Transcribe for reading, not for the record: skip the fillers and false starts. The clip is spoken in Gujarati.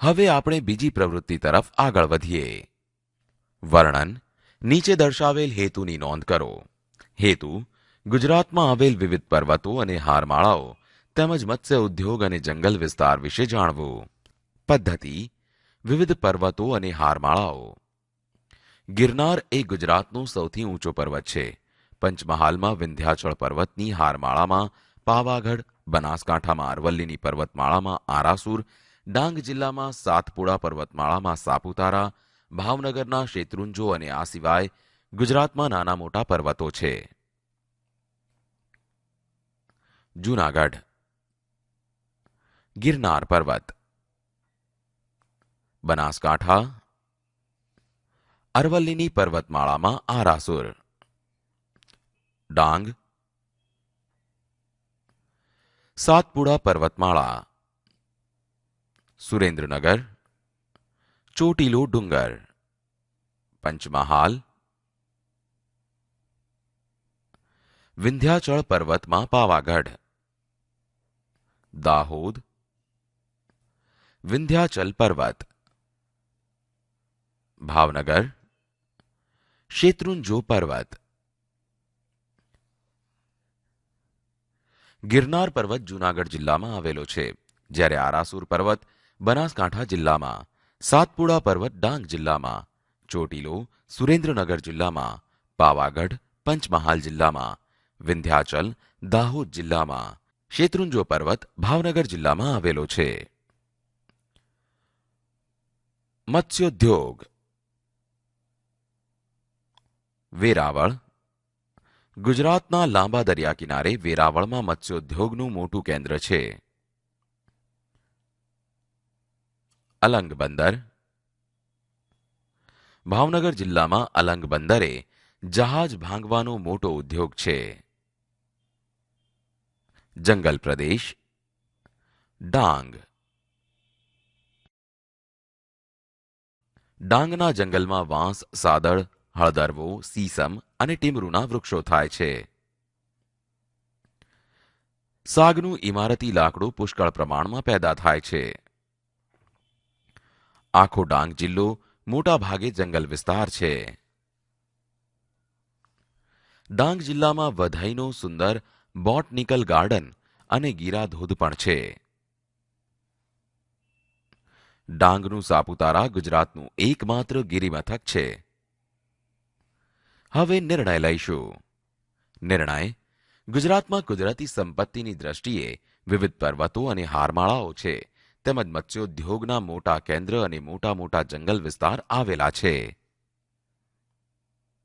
હવે આપણે બીજી પ્રવૃત્તિ તરફ આગળ વધીએ. વર્ણન. નીચે દર્શાવેલ હેતુની નોંધ કરો. હેતુ: ગુજરાતમાં આવેલ વિવિધ પર્વતો અને હારમાળાઓ તેમજ મત્સ્ય ઉદ્યોગ અને જંગલ વિસ્તાર વિશે જાણવું. પદ્ધતિ: વિવિધ પર્વતો અને હારમાળાઓ. ગિરનાર એ ગુજરાતનો સૌથી ઊંચો પર્વત છે. પંચમહાલમાં વિંધ્યાચળ પર્વતની હારમાળામાં પાવાગઢ, બનાસકાંઠામાં અરવલ્લીની પર્વતમાળામાં આરાસુર, ડાંગ જિલ્લામાં સાતપુડા પર્વતમાળામાં સાપુતારા, ભાવનગરના શેત્રુંજો અને આ સિવાય ગુજરાતમાં નાના મોટા પર્વતો છે. જૂનાગઢ. ગિરનાર પર્વત. બનાસકાંઠા. અરવલ્લીની પર્વતમાળામાં આરાસુર. ડાંગ. સાતપુડા પર્વતમાળા. સુરેન્દ્રનગર. ચોટીલો ડુંગર. પંચમહાલ. વિંધ્યાચળ પર્વતમાં પાવાગઢ. દાહોદ. વિંધ્યાચલ પર્વત. ભાવનગર. શેત્રુંજો પર્વત. ગિરનાર પર્વત જૂનાગઢ જિલ્લામાં આવેલો છે, જ્યારે આરાસુર પર્વત બનાસકાંઠા જિલ્લામાં, સાતપુડા પર્વત ડાંગ જિલ્લામાં, ચોટીલો સુરેન્દ્રનગર જિલ્લામાં, પાવાગઢ પંચમહાલ જિલ્લામાં, વિંધ્યાચલ દાહોદ જિલ્લામાં, શેત્રુંજો પર્વત ભાવનગર જિલ્લામાં આવેલો છે. મત્સ્યોદ્યોગ. વેરાવળ. ગુજરાતના લાંબા દરિયા કિનારે વેરાવળમાં મત્સ્યોદ્યોગનું મોટું કેન્દ્ર છે. અલંગ બંદર. ભાવનગર જિલ્લામાં અલંગ બંદરે જહાજ ભાંગવાનો મોટો ઉદ્યોગ છે. જંગલ પ્રદેશ. ડાંગ. ડાંગના જંગલમાં વાંસ, સાદડ, હળદરવો, સીસમ અને ટીમરૂના વૃક્ષો થાય છે. સાગનું ઇમારતી લાકડું પુષ્કળ પ્રમાણમાં પેદા થાય છે. આખો ડાંગ જિલ્લો મોટા ભાગે જંગલ વિસ્તાર છે. ડાંગ જિલ્લામાં વઘઈનો સુંદર બોટનિકલ ગાર્ડન અને ગીરા ધોધ પણ છે. ડાંગનું સાપુતારા ગુજરાતનું એકમાત્ર ગિરિમથક છે. હવે નિર્ણય લઈશું. નિર્ણય: ગુજરાતમાં કુદરતી સંપત્તિની દ્રષ્ટિએ વિવિધ પર્વતો અને હારમાળાઓ છે, તેમજ મત્સ્યોદ્યોગના મોટા કેન્દ્ર અને મોટા મોટા જંગલ વિસ્તાર આવેલા છે.